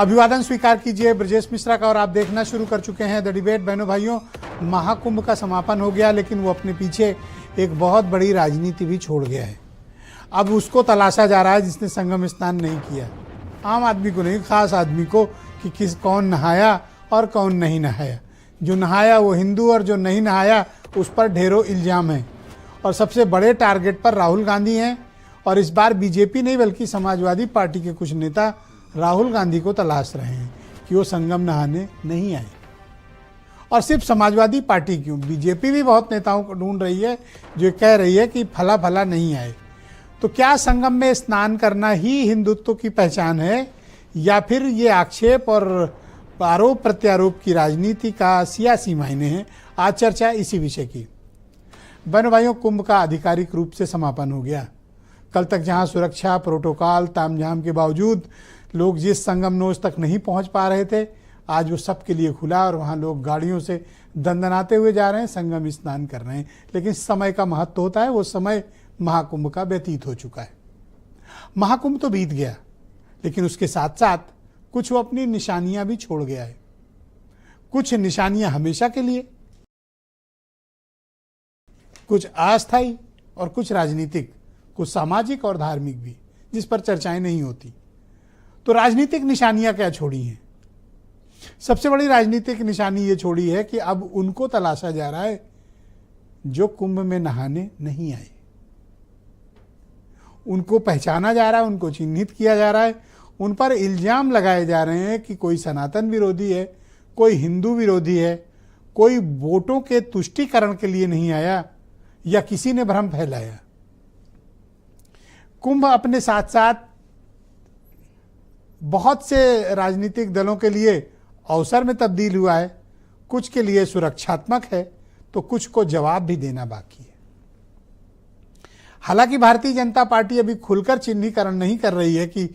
अभिवादन स्वीकार कीजिए ब्रजेश मिश्रा का और आप देखना शुरू कर चुके हैं द डिबेट। बहनों भाइयों, महाकुंभ का समापन हो गया, लेकिन वो अपने पीछे एक बहुत बड़ी राजनीति भी छोड़ गया है। अब उसको तलाशा जा रहा है जिसने संगम स्नान नहीं किया। आम आदमी को नहीं, खास आदमी को, कि कौन नहाया और कौन नहीं नहाया। जो नहाया वो हिंदू और जो नहीं नहाया उस पर ढेरों इल्ज़ाम हैं। और सबसे बड़े टारगेट पर राहुल गांधी हैं। और इस बार बीजेपी नहीं बल्कि समाजवादी पार्टी के कुछ नेता राहुल गांधी को तलाश रहे हैं कि वो संगम नहाने नहीं आए। और सिर्फ समाजवादी पार्टी क्यों, बीजेपी भी बहुत नेताओं को ढूंढ रही है जो कह रही है कि फला फला नहीं आए। तो क्या संगम में स्नान करना ही हिंदुत्व की पहचान है, या फिर ये आक्षेप और आरोप प्रत्यारोप की राजनीति का सियासी मायने हैं? आज चर्चा इसी विषय की। बहनों भाइयों, कुंभ का आधिकारिक रूप से समापन हो गया। कल तक जहां सुरक्षा प्रोटोकॉल तामझाम के बावजूद लोग जिस संगम नोज तक नहीं पहुंच पा रहे थे, आज वो सबके लिए खुला और वहां लोग गाड़ियों से दंदनाते हुए जा रहे हैं, संगम स्नान कर रहे हैं। लेकिन समय का महत्व होता है, वो समय महाकुंभ का व्यतीत हो चुका है। महाकुंभ तो बीत गया, लेकिन उसके साथ साथ कुछ वो अपनी निशानियां भी छोड़ गया है। कुछ निशानियां हमेशा के लिए, कुछ अस्थायी और कुछ राजनीतिक, कुछ सामाजिक और धार्मिक भी, जिस पर चर्चाएं नहीं होती। तो राजनीतिक निशानियां क्या छोड़ी हैं? सबसे बड़ी राजनीतिक निशानी ये छोड़ी है कि अब उनको तलाशा जा रहा है जो कुंभ में नहाने नहीं आए। उनको पहचाना जा रहा है, उनको चिन्हित किया जा रहा है, उन पर इल्जाम लगाए जा रहे हैं कि कोई सनातन विरोधी है, कोई हिंदू विरोधी है, कोई वोटों के तुष्टीकरण के लिए नहीं आया, या किसी ने भ्रम फैलाया। कुंभ अपने साथ साथ बहुत से राजनीतिक दलों के लिए अवसर में तब्दील हुआ है। कुछ के लिए सुरक्षात्मक है तो कुछ को जवाब भी देना बाकी है। हालांकि भारतीय जनता पार्टी अभी खुलकर चिन्हीकरण नहीं कर रही है कि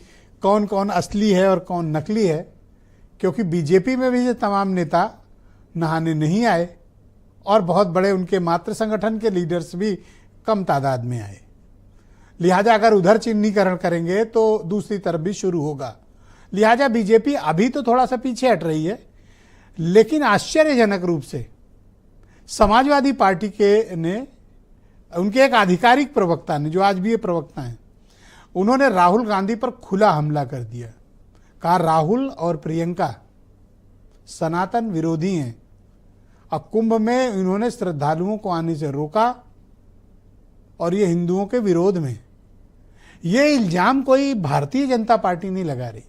कौन कौन असली है और कौन नकली है, क्योंकि बीजेपी में भी ये तमाम नेता नहाने नहीं आए और बहुत बड़े उनके मातृ संगठन के लीडर्स भी कम तादाद में आए। लिहाजा अगर उधर चिन्हीकरण करेंगे तो दूसरी तरफ भी शुरू होगा। लिहाजा बीजेपी अभी तो थोड़ा सा पीछे हट रही है, लेकिन आश्चर्यजनक रूप से समाजवादी पार्टी के ने उनके एक आधिकारिक प्रवक्ता ने, जो आज भी ये प्रवक्ता हैं, उन्होंने राहुल गांधी पर खुला हमला कर दिया। कहा राहुल और प्रियंका सनातन विरोधी हैं। अब कुंभ में इन्होंने श्रद्धालुओं को आने से रोका और ये हिंदुओं के विरोध में। ये इल्जाम कोई भारतीय जनता पार्टी नहीं लगा रही,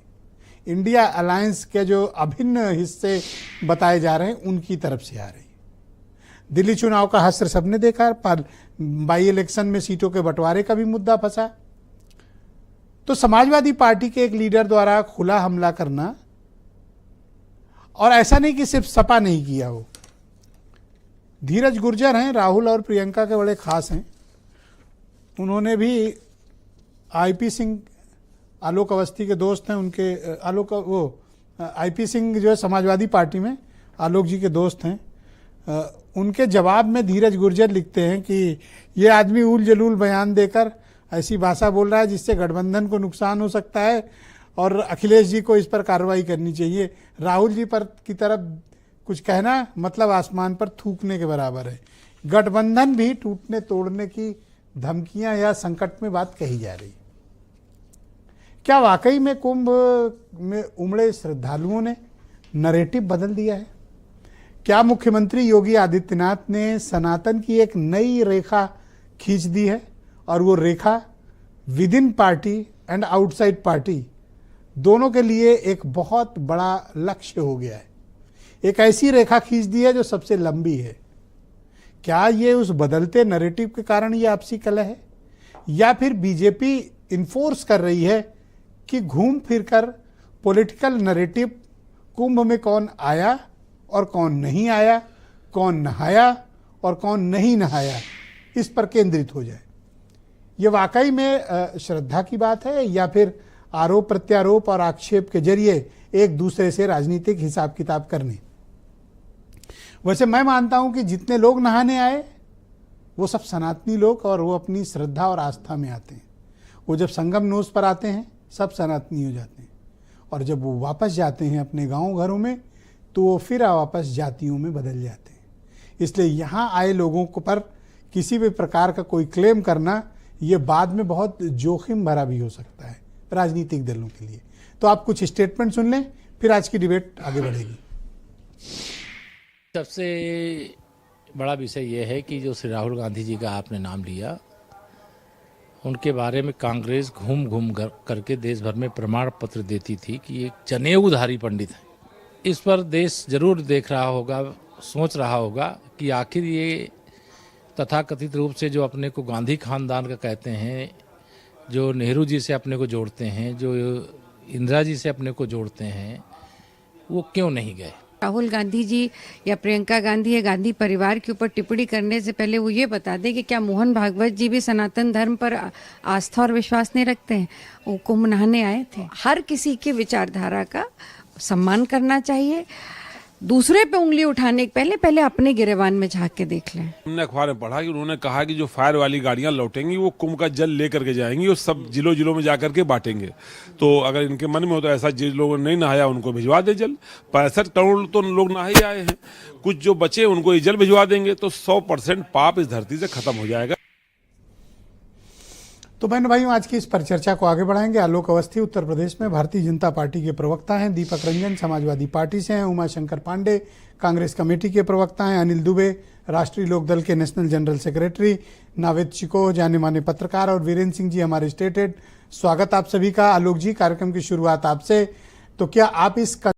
इंडिया अलायंस के जो अभिन्न हिस्से बताए जा रहे हैं उनकी तरफ से आ रही। दिल्ली चुनाव का हश्र सबने देखा, बाई इलेक्शन में सीटों के बंटवारे का भी मुद्दा फंसा। तो समाजवादी पार्टी के एक लीडर द्वारा खुला हमला करना, और ऐसा नहीं कि सिर्फ सपा नहीं किया हो। धीरज गुर्जर हैं, राहुल और प्रियंका के बड़े खास हैं। उन्होंने भी आईपी सिंह, आलोक अवस्थी के दोस्त हैं, उनके आईपी सिंह जो है समाजवादी पार्टी में आलोक जी के दोस्त हैं। उनके जवाब में धीरज गुर्जर लिखते हैं कि ये आदमी उल जलूल बयान देकर ऐसी भाषा बोल रहा है जिससे गठबंधन को नुकसान हो सकता है और अखिलेश जी को इस पर कार्रवाई करनी चाहिए। राहुल जी पर की तरफ कुछ कहना मतलब आसमान पर थूकने के बराबर है। गठबंधन भी टूटने तोड़ने की धमकियां या संकट में बात कही जा रही। क्या वाकई में कुंभ में उमड़े श्रद्धालुओं ने नरेटिव बदल दिया है? क्या मुख्यमंत्री योगी आदित्यनाथ ने सनातन की एक नई रेखा खींच दी है, और वो Rekha within party and outside party दोनों के लिए एक बहुत बड़ा लक्ष्य हो गया है? एक ऐसी रेखा खींच दी है जो सबसे लंबी है। क्या ये उस बदलते नैरेटिव के कारण ये आपसी कलह है, या फिर बीजेपी इन्फोर्स कर रही है कि घूम फिरकर पॉलिटिकल नैरेटिव कुंभ में कौन आया और कौन नहीं आया, कौन नहाया और कौन नहीं नहाया, इस पर केंद्रित हो जाए? ये वाकई में श्रद्धा की बात है, या फिर आरोप प्रत्यारोप और आक्षेप के जरिए एक दूसरे से राजनीतिक हिसाब किताब करने? वैसे मैं मानता हूं कि जितने लोग नहाने आए वो सब सनातनी लोग, और वो अपनी श्रद्धा और आस्था में आते हैं। वो जब संगम नोज पर आते हैं सब सनातनी हो जाते हैं। और जब वो वापस जाते हैं अपने गांव घरों में तो वो फिर वापस जातियों में बदल जाते हैं। इसलिए यहाँ आए लोगों को पर किसी भी प्रकार का कोई क्लेम करना ये बाद में बहुत जोखिम भरा भी हो सकता है राजनीतिक दलों के लिए। तो आप कुछ स्टेटमेंट सुन लें, फिर आज की डिबेट आगे बढ़ेगी। सबसे बड़ा विषय यह है कि जो श्री राहुल गांधी जी का आपने नाम लिया, उनके बारे में कांग्रेस घूम घूम करके देश भर में प्रमाण पत्र देती थी कि एक जनेऊधारी पंडित है। इस पर देश जरूर देख रहा होगा, सोच रहा होगा कि आखिर ये तथाकथित रूप से जो अपने को गांधी खानदान का कहते हैं, जो नेहरू जी से अपने को जोड़ते हैं, जो इंदिरा जी से अपने को जोड़ते हैं, वो क्यों नहीं गए। राहुल गांधी जी या प्रियंका गांधी या गांधी परिवार के ऊपर टिप्पणी करने से पहले वो ये बता दें कि क्या मोहन भागवत जी भी सनातन धर्म पर आस्था और विश्वास नहीं रखते हैं। वो कुंभ नहाने आए थे। हर किसी की विचारधारा का सम्मान करना चाहिए। दूसरे पे उंगली उठाने के पहले अपने गिरेबान में झांक के देख लें। हमने अखबार में पढ़ा कि उन्होंने कहा कि जो फायर वाली गाड़ियां लौटेंगी वो कुंभ का जल लेकर के जाएंगी और सब जिलों जिलों में जाकर के बांटेंगे। तो अगर इनके मन में हो तो ऐसा जिन लोगों ने नहीं नहाया उनको भिजवा दे जल। 65 करोड़ तो लोग नहा ही आए हैं, कुछ जो बचे उनको ये जल भिजवा देंगे तो 100% पाप इस धरती से खत्म हो जाएगा। तो बहन भाइयों, आज की इस पर चर्चा को आगे बढ़ाएंगे। आलोक अवस्थी उत्तर प्रदेश में भारतीय जनता पार्टी के प्रवक्ता हैं, दीपक रंजन समाजवादी पार्टी से हैं, उमाशंकर पांडे कांग्रेस कमेटी के प्रवक्ता हैं, अनिल दुबे राष्ट्रीय लोकदल के नेशनल जनरल सेक्रेटरी, नावेद चिको जाने माने पत्रकार और वीरेंद्र सिंह जी हमारे स्टेट हेड। स्वागत आप सभी का। आलोक जी, कार्यक्रम की शुरुआत आपसे। तो क्या आप इस